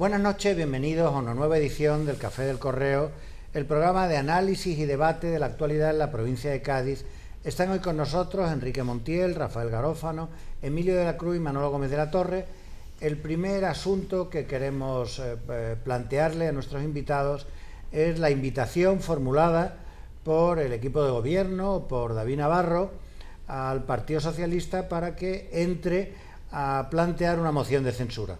Buenas noches, bienvenidos a una nueva edición del Café del Correo, el programa de análisis y debate de la actualidad en la provincia de Cádiz. Están hoy con nosotros Enrique Montiel, Rafael Garófano, Emilio de la Cruz y Manolo Gómez de la Torre. El primer asunto que queremos plantearle a nuestros invitados es la invitación formulada por el equipo de gobierno, por David Navarro, al Partido Socialista para que entre a plantear una moción de censura.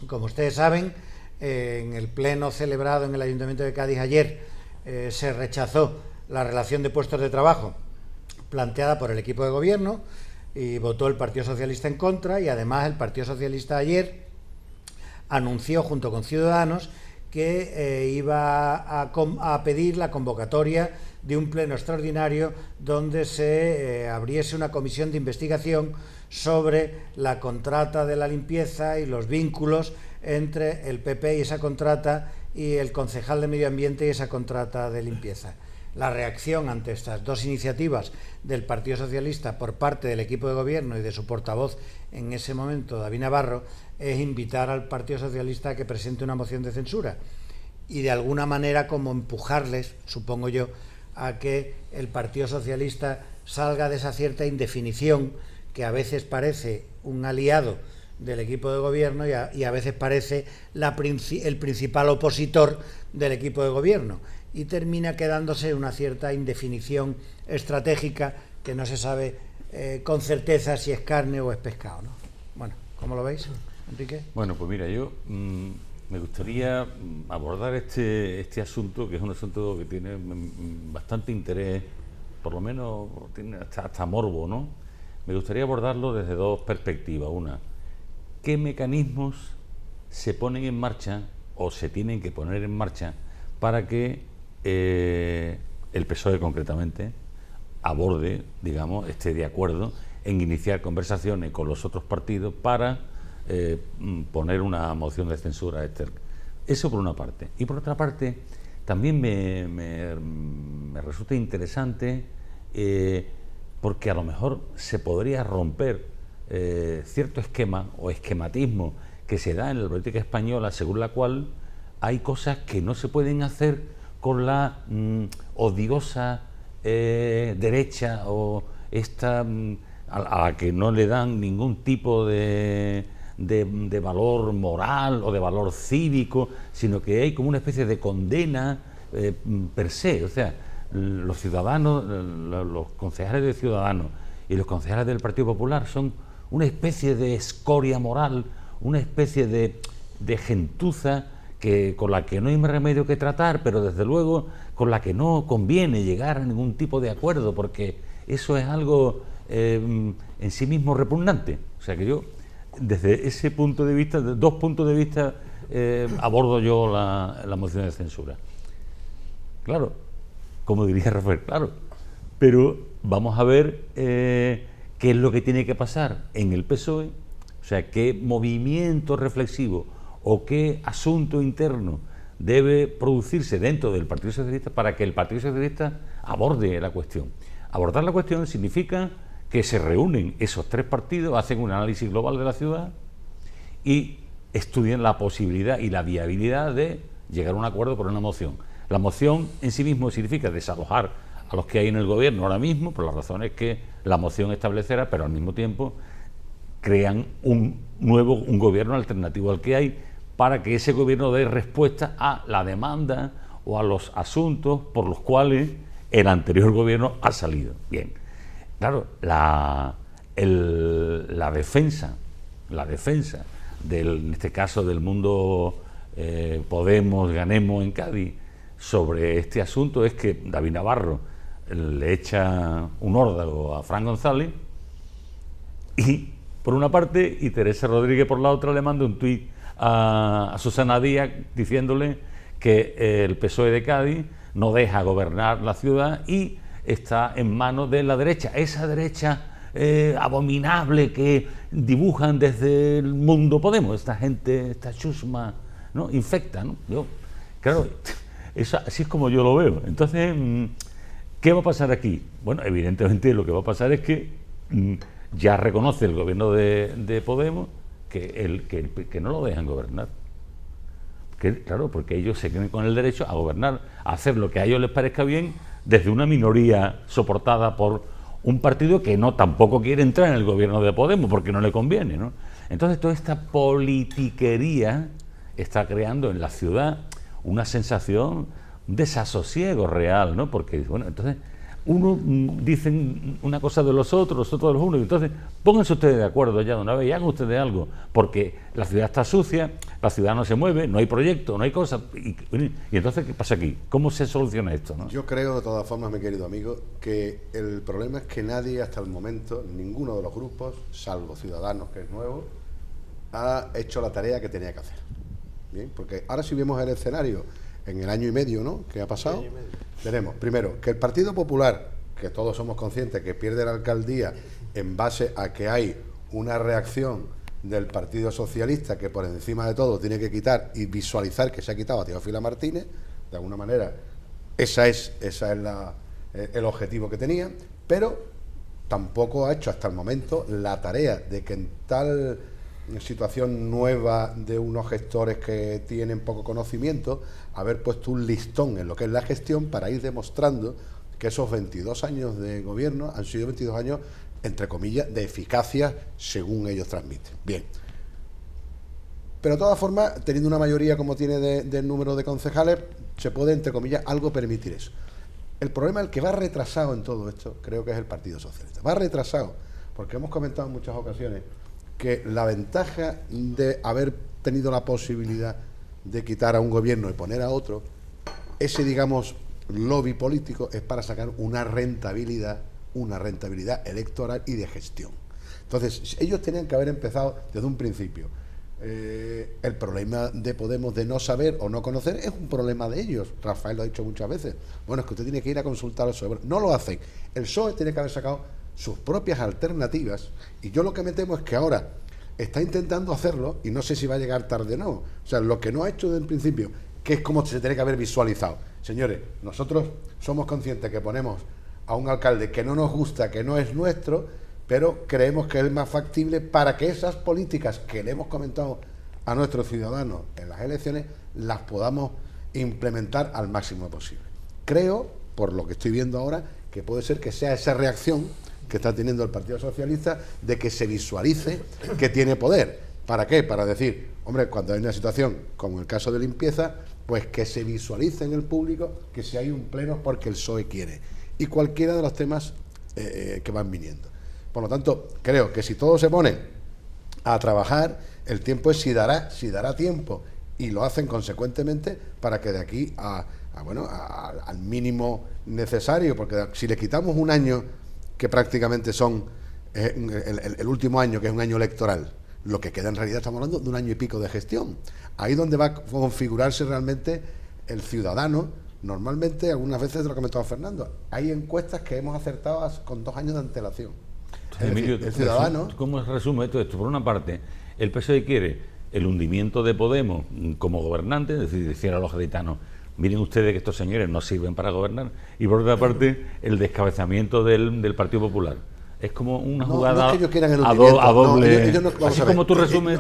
Como ustedes saben, en el pleno celebrado en el Ayuntamiento de Cádiz ayer se rechazó la relación de puestos de trabajo planteada por el equipo de gobierno y votó el Partido Socialista en contra, y además el Partido Socialista ayer anunció junto con Ciudadanos que iba a pedir la convocatoria de un pleno extraordinario donde se abriese una comisión de investigación sobre la contrata de la limpieza y los vínculos entre el PP y esa contrata y el concejal de Medio Ambiente y esa contrata de limpieza. La reacción ante estas dos iniciativas del Partido Socialista por parte del equipo de gobierno y de su portavoz en ese momento, David Navarro, es invitar al Partido Socialista a que presente una moción de censura y de alguna manera como empujarles, supongo yo, a que el Partido Socialista salga de esa cierta indefinición que a veces parece un aliado del equipo de gobierno y a veces parece el principal opositor del equipo de gobierno, y termina quedándose una cierta indefinición estratégica que no se sabe con certeza si es carne o es pescado, ¿no? Bueno, ¿cómo lo veis, Enrique? Bueno, pues mira, yo me gustaría abordar este asunto, que es un asunto que tiene bastante interés, por lo menos tiene hasta morbo, ¿no? Me gustaría abordarlo desde dos perspectivas. Una, ¿qué mecanismos se ponen en marcha o se tienen que poner en marcha para que el PSOE concretamente aborde, digamos, esté de acuerdo en iniciar conversaciones con los otros partidos para poner una moción de censura a este? Eso por una parte. Y por otra parte, también me resulta interesante porque a lo mejor se podría romper cierto esquema o esquematismo que se da en la política española, según la cual hay cosas que no se pueden hacer con la odiosa derecha o esta a la que no le dan ningún tipo de valor moral o de valor cívico, sino que hay como una especie de condena per se. O sea, los ciudadanos, los concejales de Ciudadanos y los concejales del Partido Popular son una especie de escoria moral, una especie de gentuza con la que no hay más remedio que tratar, pero desde luego con la que no conviene llegar a ningún tipo de acuerdo, porque eso es algo en sí mismo repugnante. O sea que yo, desde ese punto de vista, de dos puntos de vista, abordo yo la moción de censura. Claro, como diría Rafael, claro, pero vamos a ver qué es lo que tiene que pasar en el PSOE, o sea, qué movimiento reflexivo o qué asunto interno debe producirse dentro del Partido Socialista para que el Partido Socialista aborde la cuestión. Abordar la cuestión significa que se reúnen esos tres partidos, hacen un análisis global de la ciudad y estudian la posibilidad y la viabilidad de llegar a un acuerdo por una moción. La moción en sí mismo significa desalojar a los que hay en el gobierno ahora mismo, por las razones que la moción establecerá, pero al mismo tiempo crean un gobierno alternativo al que hay, para que ese gobierno dé respuesta a la demanda o a los asuntos por los cuales el anterior gobierno ha salido. Bien, claro, la defensa en este caso del mundo Podemos, Ganemos en Cádiz, sobre este asunto es que David Navarro le echa un órdago a Fran González y por una parte, y Teresa Rodríguez por la otra, le manda un tuit a Susana Díaz diciéndole que el PSOE de Cádiz no deja gobernar la ciudad y está en manos de la derecha, esa derecha abominable que dibujan desde el mundo Podemos, esta gente, esta chusma, ¿no?, infecta, ¿no? Yo, claro, así es como yo lo veo. Entonces, ¿qué va a pasar aquí? Bueno, evidentemente lo que va a pasar es que ya reconoce el gobierno de Podemos que no lo dejan gobernar. Claro, porque ellos se creen con el derecho a gobernar, a hacer lo que a ellos les parezca bien desde una minoría soportada por un partido que no tampoco quiere entrar en el gobierno de Podemos porque no le conviene, ¿no? Entonces toda esta politiquería está creando en la ciudad una sensación, un desasosiego real, ¿no? Porque, bueno, entonces uno dicen una cosa de los otros de los unos, y entonces pónganse ustedes de acuerdo ya de una vez y hagan ustedes algo, porque la ciudad está sucia, la ciudad no se mueve, no hay proyecto, no hay cosas, y entonces ¿qué pasa aquí? ¿Cómo se soluciona esto, no? Yo creo, de todas formas, mi querido amigo, que el problema es que nadie hasta el momento, ninguno de los grupos, salvo Ciudadanos, que es nuevo, ha hecho la tarea que tenía que hacer. Bien, porque ahora si vemos el escenario en el año y medio, ¿no?, que ha pasado, tenemos primero que el Partido Popular, que todos somos conscientes que pierde la alcaldía en base a que hay una reacción del Partido Socialista que por encima de todo tiene que quitar y visualizar que se ha quitado a Teófila Martínez, de alguna manera esa es el objetivo que tenía, pero tampoco ha hecho hasta el momento la tarea de que en tal situación nueva de unos gestores que tienen poco conocimiento, haber puesto un listón en lo que es la gestión para ir demostrando que esos 22 años de gobierno han sido 22 años, entre comillas, de eficacia según ellos transmiten. Bien. Pero de todas formas, teniendo una mayoría como tiene del número de concejales, se puede, entre comillas, algo permitir eso. El problema, el que va retrasado en todo esto, creo que es el Partido Socialista. Va retrasado, porque hemos comentado en muchas ocasiones que la ventaja de haber tenido la posibilidad de quitar a un gobierno y poner a otro, ese, digamos, lobby político es para sacar una rentabilidad electoral y de gestión. Entonces, ellos tenían que haber empezado desde un principio. El problema de Podemos de no saber o no conocer es un problema de ellos. Rafael lo ha dicho muchas veces. Bueno, es que usted tiene que ir a consultar al PSOE. No lo hacen. El PSOE tiene que haber sacado sus propias alternativas, y yo lo que me temo es que ahora está intentando hacerlo y no sé si va a llegar tarde o no. O sea, lo que no ha hecho desde el principio, que es como se tiene que haber visualizado. Señores, nosotros somos conscientes que ponemos a un alcalde que no nos gusta, que no es nuestro, pero creemos que es más factible para que esas políticas que le hemos comentado a nuestros ciudadanos en las elecciones las podamos implementar al máximo posible. Creo, por lo que estoy viendo ahora, que puede ser que sea esa reacción que está teniendo el Partido Socialista de que se visualice que tiene poder. ¿Para qué? Para decir, hombre, cuando hay una situación como el caso de limpieza, pues que se visualice en el público que si hay un pleno porque el PSOE quiere. Y cualquiera de los temas que van viniendo. Por lo tanto, creo que si todos se ponen a trabajar, el tiempo es si dará tiempo, y lo hacen consecuentemente para que de aquí al mínimo necesario, porque si le quitamos un año que prácticamente son el último año, que es un año electoral, lo que queda en realidad estamos hablando de un año y pico de gestión. Ahí donde va a configurarse realmente el ciudadano. Normalmente, algunas veces lo que comentaba Fernando, hay encuestas que hemos acertado con 2 años de antelación. Emilio, el ciudadano... ¿Cómo resume todo esto? Por una parte, el PSOE quiere el hundimiento de Podemos como gobernante, es decir, decir a los gaditanos, miren ustedes que estos señores no sirven para gobernar, y por otra parte, el descabezamiento del Partido Popular. Es como una jugada no es que ellos quieran el hundimiento, a doble... ellos no, así como tú resumes...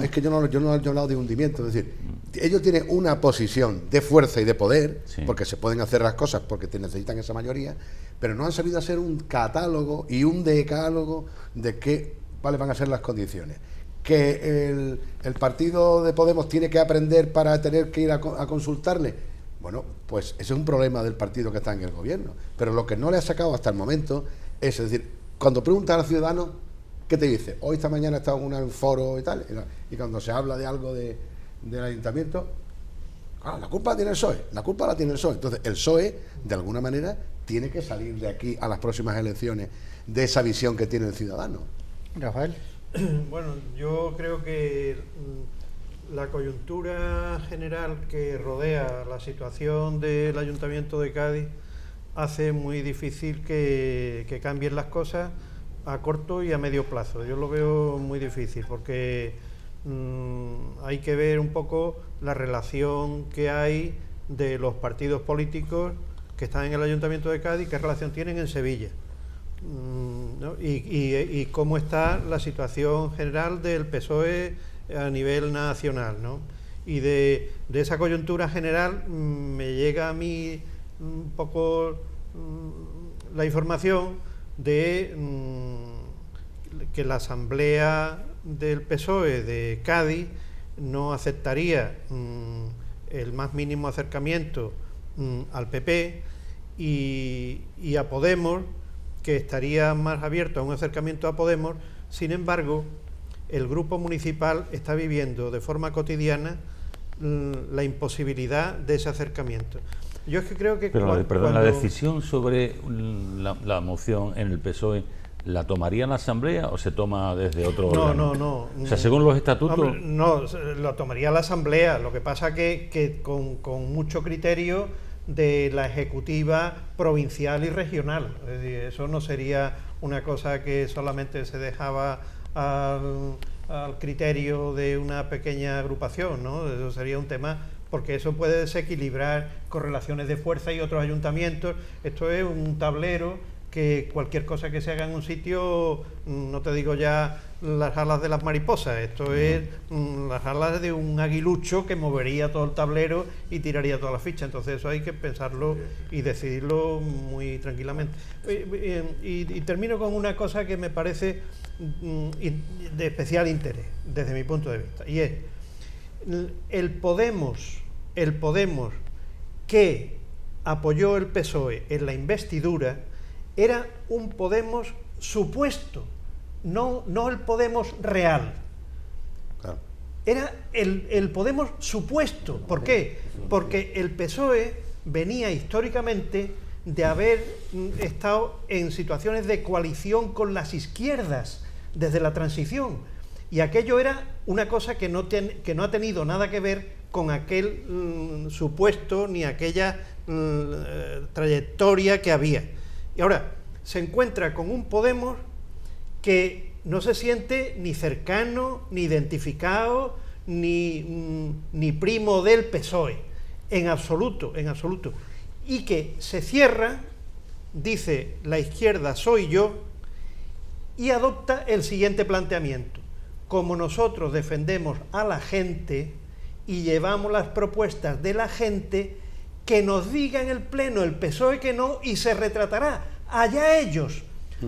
es que yo no he hablado de hundimiento, es decir, ellos tienen una posición de fuerza y de poder, sí, porque se pueden hacer las cosas porque necesitan esa mayoría, pero no han sabido hacer un catálogo y un decálogo de cuáles van a ser las condiciones. Que el partido de Podemos tiene que aprender para tener que ir a consultarle. Bueno, pues ese es un problema del partido que está en el gobierno. Pero lo que no le ha sacado hasta el momento es decir, cuando preguntas al ciudadano, ¿qué te dice? Hoy, esta mañana he estado en un foro y tal, y cuando se habla de algo del ayuntamiento, la culpa la tiene el PSOE, la culpa la tiene el PSOE. Entonces, el PSOE, de alguna manera, tiene que salir de aquí a las próximas elecciones de esa visión que tiene el ciudadano. Rafael. Bueno, yo creo que la coyuntura general que rodea la situación del Ayuntamiento de Cádiz hace muy difícil que cambien las cosas a corto y a medio plazo. Yo lo veo muy difícil porque hay que ver un poco la relación que hay de los partidos políticos que están en el Ayuntamiento de Cádiz, qué relación tienen en Sevilla, ¿no? Y cómo está la situación general del PSOE a nivel nacional, ¿no? y de esa coyuntura general me llega a mí un poco la información de que la Asamblea del PSOE de Cádiz no aceptaría el más mínimo acercamiento al PP y a Podemos, que estaría más abierto a un acercamiento a Podemos. Sin embargo, el grupo municipal está viviendo de forma cotidiana la imposibilidad de ese acercamiento. Yo es que creo que... Pero, perdón, ¿la decisión sobre la moción en el PSOE la tomaría la Asamblea o se toma desde otro órgano? No. O sea, según los estatutos... Hombre, no, lo tomaría la Asamblea. Lo que pasa que con mucho criterio de la ejecutiva provincial y regional. Es decir, eso no sería una cosa que solamente se dejaba al criterio de una pequeña agrupación, ¿no? Eso sería un tema, porque eso puede desequilibrar correlaciones de fuerza y otros ayuntamientos. Esto es un tablero que cualquier cosa que se haga en un sitio, no te digo ya las alas de las mariposas, esto es las alas de un aguilucho que movería todo el tablero y tiraría todas las fichas. Entonces eso hay que pensarlo y decidirlo muy tranquilamente. Y termino con una cosa que me parece de especial interés desde mi punto de vista, y es el Podemos que apoyó el PSOE en la investidura era un Podemos supuesto, no el Podemos real. Claro. Era el Podemos supuesto. ¿Por qué? Porque el PSOE venía históricamente de haber estado en situaciones de coalición con las izquierdas desde la transición, y aquello era una cosa que no ha tenido nada que ver con aquel supuesto ni aquella trayectoria que había. Y ahora se encuentra con un Podemos que no se siente ni cercano, ni identificado, ni primo del PSOE, en absoluto, y que se cierra, dice la izquierda soy yo, y adopta el siguiente planteamiento: como nosotros defendemos a la gente y llevamos las propuestas de la gente, que nos diga en el Pleno el PSOE que no, y se retratará. Allá ellos,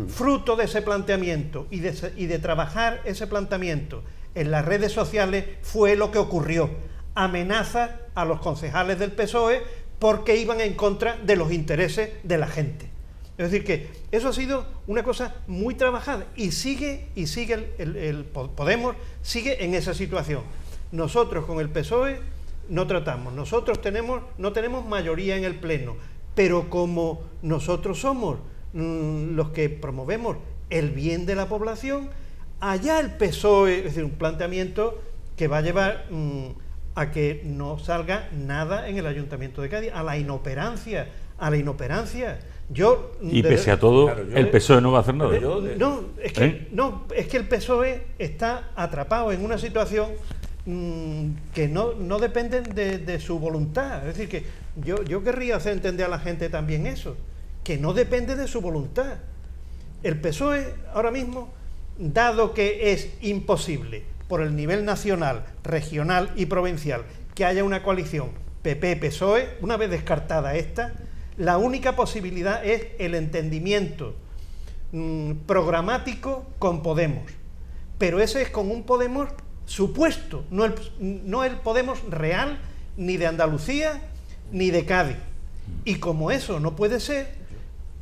fruto de ese planteamiento y de trabajar ese planteamiento en las redes sociales, fue lo que ocurrió. Amenaza a los concejales del PSOE porque iban en contra de los intereses de la gente. Es decir, que eso ha sido una cosa muy trabajada y sigue el Podemos sigue en esa situación. Nosotros con el PSOE no tratamos, nosotros no tenemos mayoría en el Pleno, pero como nosotros somos los que promovemos el bien de la población, allá el PSOE, es decir, un planteamiento que va a llevar a que no salga nada en el Ayuntamiento de Cádiz, a la inoperancia. Y pese a todo, claro, el PSOE no va a hacer nada. Es que el PSOE está atrapado en una situación que no dependen de su voluntad. Es decir, que yo querría hacer entender a la gente también eso, que no depende de su voluntad. El PSOE ahora mismo, dado que es imposible por el nivel nacional, regional y provincial que haya una coalición PP-PSOE, una vez descartada esta, la única posibilidad es el entendimiento programático con Podemos, pero ese es con un Podemos supuesto, no el Podemos real, ni de Andalucía ni de Cádiz. Y como eso no puede ser,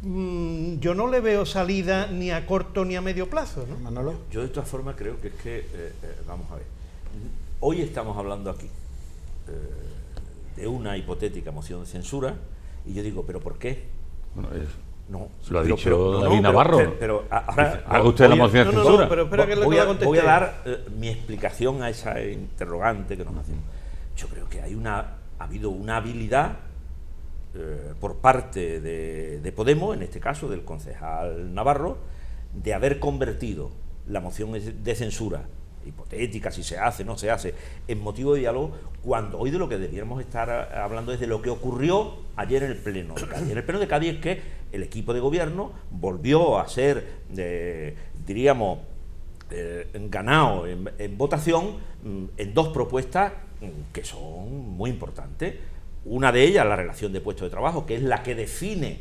yo no le veo salida ni a corto ni a medio plazo, ¿no? Manolo. Yo de todas formas creo que es que vamos a ver, hoy estamos hablando aquí de una hipotética moción de censura, y yo digo, ¿pero por qué? Bueno, no, lo ha dicho David Navarro. Pero ahora haga usted la moción de censura. No, pero espera que voy a dar mi explicación a esa interrogante que nos hacemos. Yo creo que ha habido una habilidad por parte de Podemos, en este caso del concejal Navarro, de haber convertido la moción de censura hipotética, si se hace, no se hace, en motivo de diálogo, cuando hoy de lo que debiéramos estar hablando es de lo que ocurrió ayer en el Pleno de Cádiz. En el Pleno de Cádiz es que el equipo de gobierno volvió a ser, diríamos, ganado en votación en dos propuestas que son muy importantes. Una de ellas, la relación de puestos de trabajo, que es la que define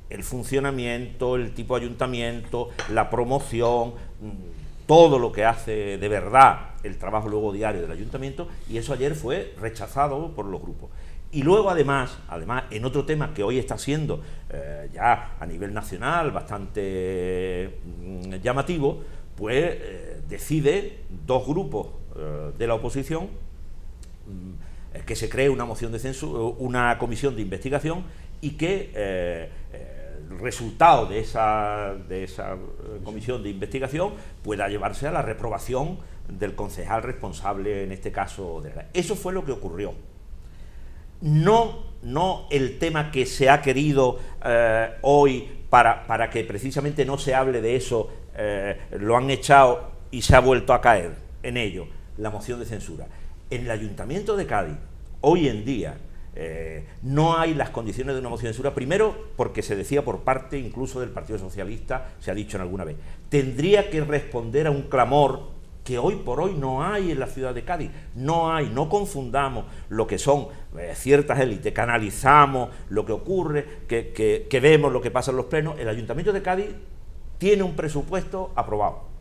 el funcionamiento, el tipo de ayuntamiento, la promoción, todo lo que hace de verdad el trabajo luego diario del ayuntamiento, y eso ayer fue rechazado por los grupos. Y luego además, en otro tema que hoy está siendo ya a nivel nacional bastante llamativo, pues decide dos grupos de la oposición que se cree una moción de censura, una comisión de investigación, y que el resultado de esa comisión de investigación pueda llevarse a la reprobación del concejal responsable, en este caso. Eso fue lo que ocurrió. No el tema que se ha querido hoy para que precisamente no se hable de eso, lo han echado y se ha vuelto a caer en ello, la moción de censura. En el Ayuntamiento de Cádiz, hoy en día, no hay las condiciones de una moción de censura, primero porque se decía por parte incluso del Partido Socialista, se ha dicho en alguna vez, tendría que responder a un clamor que hoy por hoy no hay en la ciudad de Cádiz. No hay, no confundamos lo que son ciertas élites, que analizamos lo que ocurre, que vemos lo que pasa en los plenos. El Ayuntamiento de Cádiz tiene un presupuesto aprobado.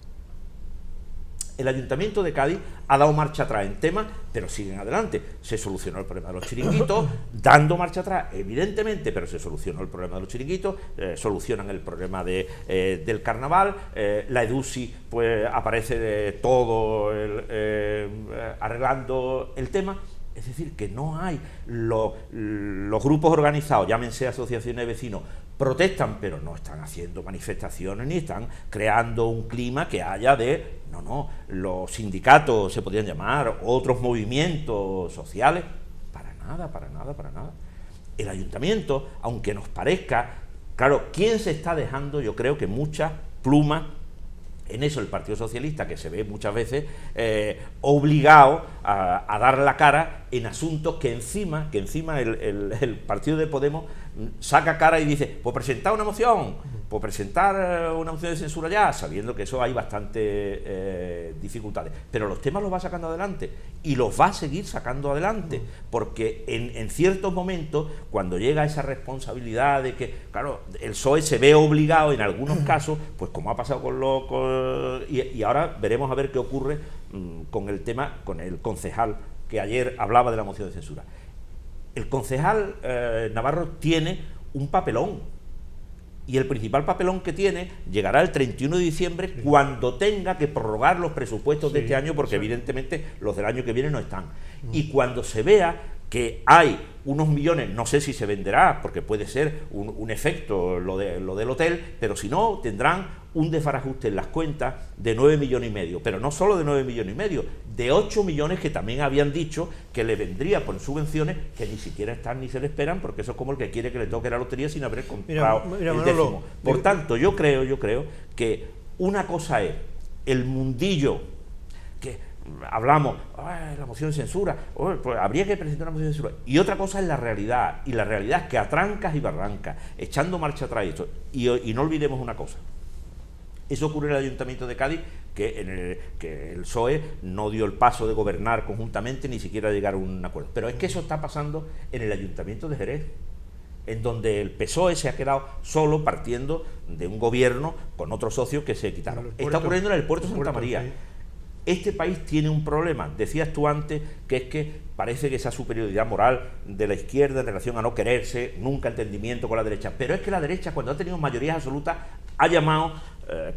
El Ayuntamiento de Cádiz ha dado marcha atrás en temas, pero siguen adelante. Se solucionó el problema de los chiringuitos, dando marcha atrás, evidentemente, pero se solucionó el problema de los chiringuitos, solucionan el problema del carnaval, la EDUSI pues aparece todo arreglando el tema. Es decir, que no hay los grupos organizados, llámense asociaciones de vecinos, protestan, pero no están haciendo manifestaciones ni están creando un clima que haya de... No, los sindicatos se podrían llamar, otros movimientos sociales, para nada. El ayuntamiento, aunque nos parezca, claro, ¿quién se está dejando? Yo creo que muchas plumas en eso el Partido Socialista, que se ve muchas veces obligado a dar la cara en asuntos que encima el partido de Podemos saca cara y dice, pues presentar una moción de censura ya, sabiendo que eso hay bastantes dificultades. Pero los temas los va sacando adelante y los va a seguir sacando adelante, porque en ciertos momentos, cuando llega esa responsabilidad de que, claro, el PSOE se ve obligado en algunos casos, pues como ha pasado y ahora veremos a ver qué ocurre con el tema, con el concejal que ayer hablaba de la moción de censura. El concejal Navarro tiene un papelón, y el principal papelón que tiene llegará el 31 de diciembre, cuando tenga que prorrogar los presupuestos de este año, porque evidentemente los del año que viene no están. Y cuando se vea que hay unos millones, no sé si se venderá, porque puede ser un efecto lo del hotel, pero si no, tendrán un desbarajuste en las cuentas de 9,5 millones, pero no solo de 9,5 millones, de 8 millones que también habían dicho que le vendría por subvenciones, que ni siquiera están ni se le esperan, porque eso es como el que quiere que le toque la lotería sin haber comprado el décimo. Por tanto, yo creo que una cosa es el mundillo que hablamos, la moción de censura, pues habría que presentar una moción de censura, y otra cosa es la realidad, y la realidad es que a trancas y barrancas, echando marcha atrás y no olvidemos una cosa. Eso ocurre en el Ayuntamiento de Cádiz, que el PSOE no dio el paso de gobernar conjuntamente, ni siquiera llegar a un acuerdo. Pero es que eso está pasando en el Ayuntamiento de Jerez, en donde el PSOE se ha quedado solo partiendo de un gobierno con otros socios que se quitaron. Está ocurriendo en el puerto de Santa María. Sí. Este país tiene un problema, decías tú antes, que es que parece que esa superioridad moral de la izquierda en relación a no quererse, nunca entendimiento con la derecha, pero es que la derecha, cuando ha tenido mayorías absolutas, ha llamado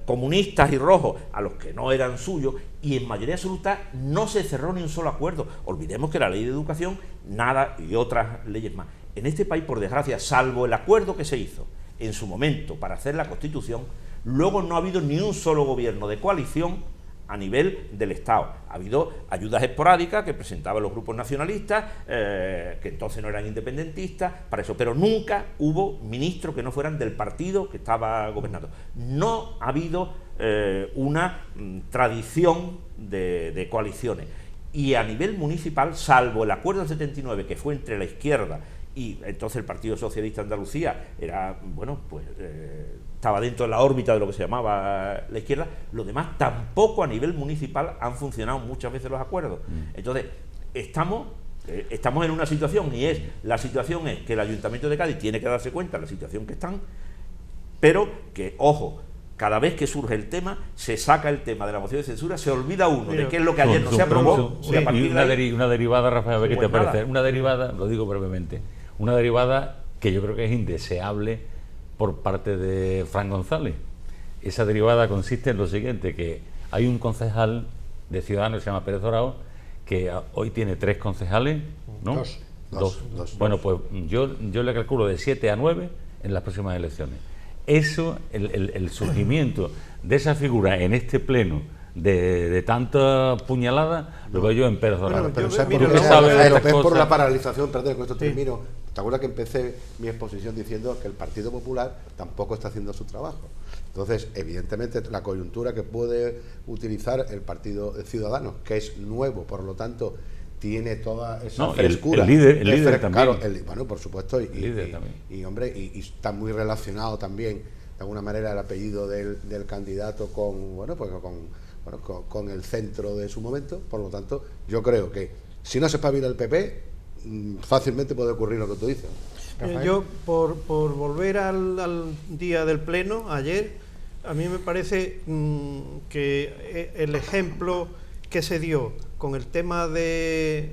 comunistas y rojos a los que no eran suyos, y en mayoría absoluta no se cerró ni un solo acuerdo. Olvidemos que la ley de educación, nada, y otras leyes más. En este país, por desgracia, salvo el acuerdo que se hizo en su momento para hacer la Constitución, luego no ha habido ni un solo gobierno de coalición a nivel del Estado. Ha habido ayudas esporádicas que presentaban los grupos nacionalistas, que entonces no eran independentistas, para eso, pero nunca hubo ministros que no fueran del partido que estaba gobernando. No ha habido una tradición de coaliciones. Y a nivel municipal, salvo el acuerdo del 79, que fue entre la izquierda y entonces el Partido Socialista de Andalucía, era, bueno, pues estaba dentro de la órbita de lo que se llamaba la izquierda, los demás tampoco a nivel municipal han funcionado muchas veces los acuerdos. Entonces, estamos en una situación, y la situación es que el Ayuntamiento de Cádiz tiene que darse cuenta de la situación que están, pero que, ojo, cada vez que surge el tema, se saca el tema de la moción de censura, se olvida uno de qué es lo que ayer no se aprobó. Sí, y una derivada, Rafael, a ver qué te parece. Una derivada, lo digo brevemente, una derivada que yo creo que es indeseable por parte de Fran González. Esa derivada consiste en lo siguiente, que hay un concejal de Ciudadanos que se llama Pérez Dorao, que hoy tiene 3 concejales, ¿no? Dos. Bueno, pues yo le calculo de 7 a 9 en las próximas elecciones. Eso, el surgimiento de esa figura en este pleno de tanta puñalada, lo veo yo en Pérez Dorado. Bueno, pero ¿sabes por la paralización? Perdón, con esto termino. ¿Te acuerdas que empecé mi exposición diciendo que el Partido Popular tampoco está haciendo su trabajo? Entonces, evidentemente, la coyuntura que puede utilizar el Partido Ciudadanos, que es nuevo, por lo tanto, tiene toda esa frescura. El líder también. Claro, bueno, por supuesto, y está muy relacionado también, de alguna manera, el apellido del candidato con el centro de su momento. Por lo tanto, yo creo que si no se espabila el PP, fácilmente puede ocurrir lo que tú dices. Yo, por volver al día del pleno, ayer, a mí me parece que el ejemplo que se dio con el tema de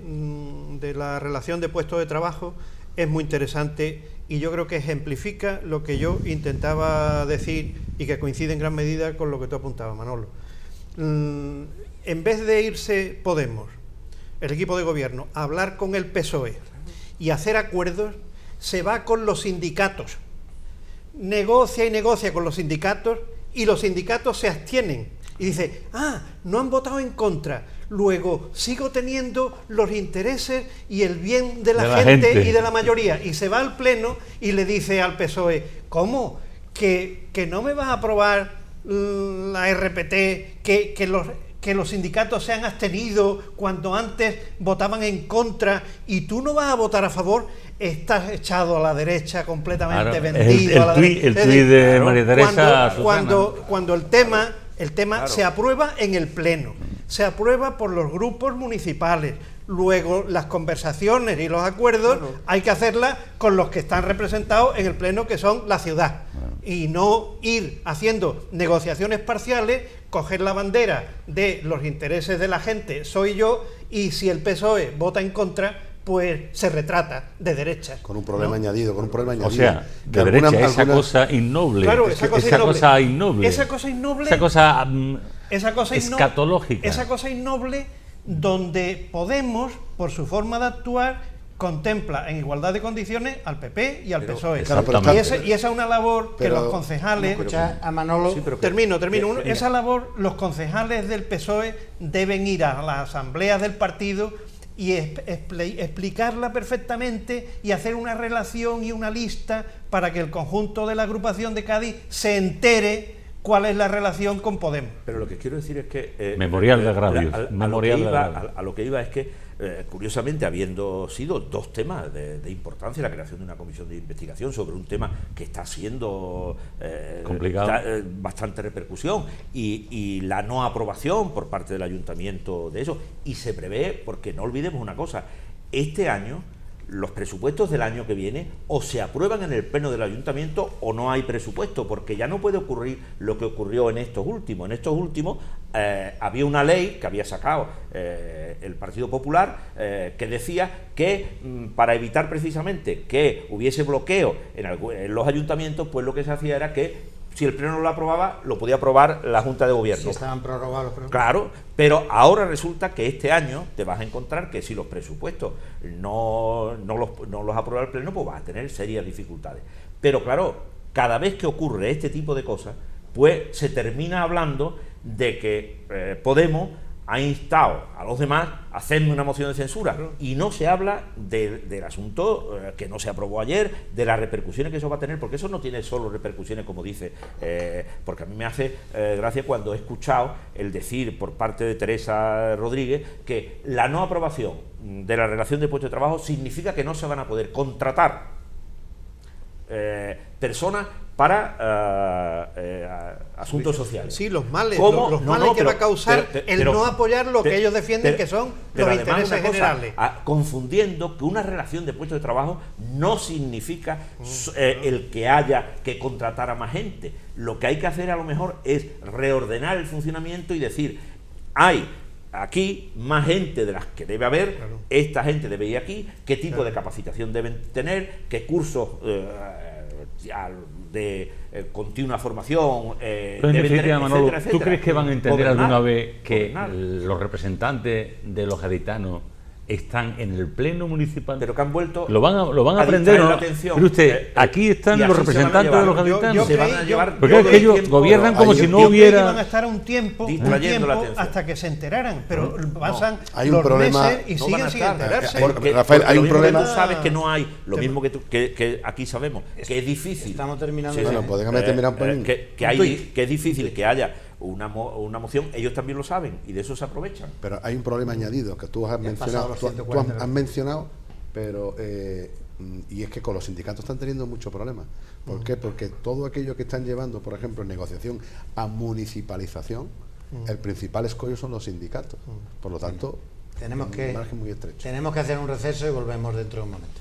la relación de puestos de trabajo es muy interesante, y yo creo que ejemplifica lo que yo intentaba decir y que coincide en gran medida con lo que tú apuntabas, Manolo. En vez de irse Podemos, el equipo de gobierno, a hablar con el PSOE y hacer acuerdos, se va con los sindicatos, negocia y negocia con los sindicatos, y los sindicatos se abstienen y dice, no han votado en contra, luego sigo teniendo los intereses y el bien de la gente y de la mayoría, y se va al pleno y le dice al PSOE, ¿cómo? ¿Que no me vas a aprobar la RPT, que los sindicatos se han abstenido cuando antes votaban en contra, y tú no vas a votar a favor? Estás echado a la derecha, completamente vendido a la derecha. El tuit de María Teresa cuando el tema se aprueba en el pleno, se aprueba por los grupos municipales, luego las conversaciones y los acuerdos hay que hacerlas con los que están representados en el pleno, que son la ciudad, y no ir haciendo negociaciones parciales, coger la bandera de los intereses de la gente, soy yo, y si el PSOE vota en contra, pues se retrata de derechas. Con un problema añadido, O sea, de derecha, esa cosa innoble. Claro, esa cosa innoble. Esa cosa escatológica. Esa cosa innoble donde Podemos, por su forma de actuar, contempla en igualdad de condiciones al PP y al PSOE. Y esa es una labor que los concejales... a Manolo. Termino. Esa labor, los concejales del PSOE deben ir a las asambleas del partido y explicarla perfectamente y hacer una relación y una lista para que el conjunto de la agrupación de Cádiz se cuál es la relación con Podemos. Pero lo que quiero decir es que... memorial de agravios. A lo que iba es que, curiosamente, habiendo sido 2 temas de importancia, la creación de una comisión de investigación sobre un tema que está siendo complicado, bastante repercusión, y la no aprobación por parte del ayuntamiento de eso, y se prevé, porque no olvidemos una cosa, este año los presupuestos del año que viene o se aprueban en el pleno del ayuntamiento o no hay presupuesto, porque ya no puede ocurrir lo que ocurrió en estos últimos. En estos últimos había una ley que había sacado el Partido Popular que decía que para evitar precisamente que hubiese bloqueo en los ayuntamientos, pues lo que se hacía era que si el pleno no lo aprobaba, lo podía aprobar la Junta de Gobierno. Si estaban prorrogados. Claro, pero ahora resulta que este año te vas a encontrar que si los presupuestos no los aprueba el pleno, pues vas a tener serias dificultades. Pero claro, cada vez que ocurre este tipo de cosas, pues se termina hablando de que Podemos ha instado a los demás a hacerme una moción de censura, y no se habla del asunto que no se aprobó ayer, de las repercusiones que eso va a tener, porque eso no tiene solo repercusiones, como dice, porque a mí me hace gracia cuando he escuchado el decir por parte de Teresa Rodríguez que la no aprobación de la relación de puestos de trabajo significa que no se van a poder contratar personas para asuntos sociales. Sí, los males, ¿Cómo? los males que pero- va a causar el no apoyar lo que ellos defienden, pero- que son pero los además intereses una cosa, generales. confundiendo que una relación de puestos de trabajo no significa el que haya que contratar a más gente. Lo que hay que hacer a lo mejor es reordenar el funcionamiento y decir, hay aquí más gente de las que debe haber, Claro. esta gente debe ir aquí, qué tipo de capacitación deben tener, qué cursos de continua formación Pero en deben definitiva, tener, Manolo, etcétera, ¿tú etcétera. crees que van a entender Gobernar, alguna vez que gobernar. los representantes de los gaditanos están en el pleno municipal? Pero que han vuelto ¿Lo van a a aprender distraer o no? la atención. Mire usted, aquí están y los así se van a representantes de los llevar. gaditanos. Se van a llevar Porque todo es que el ellos tiempo- gobiernan como hay- si no Yo creí que hubiera... iban a estar un tiempo distrayendo la atención. hasta que se enteraran, pero pasan Hay un los problema- meses y No van siguen a sin estar, enterarse. porque, Rafael, porque hay lo un mismo que problema- tú sabes que no hay, lo mismo que aquí sabemos, que es difícil. Estamos terminando. Bueno, pues déjame terminar un pelín. que es difícil que haya una moción, ellos también lo saben y de eso se aprovechan. Pero hay un problema añadido que tú has Ya han pasado mencionado, los tú 140 has mencionado, pero y es que con los sindicatos están teniendo muchos problemas. ¿Por qué? Porque todo aquello que están llevando, por ejemplo, en negociación a municipalización, el principal escollo son los sindicatos. Por lo tanto, Tenemos un que margen muy estrecho. hacer un receso y volvemos dentro de un momento.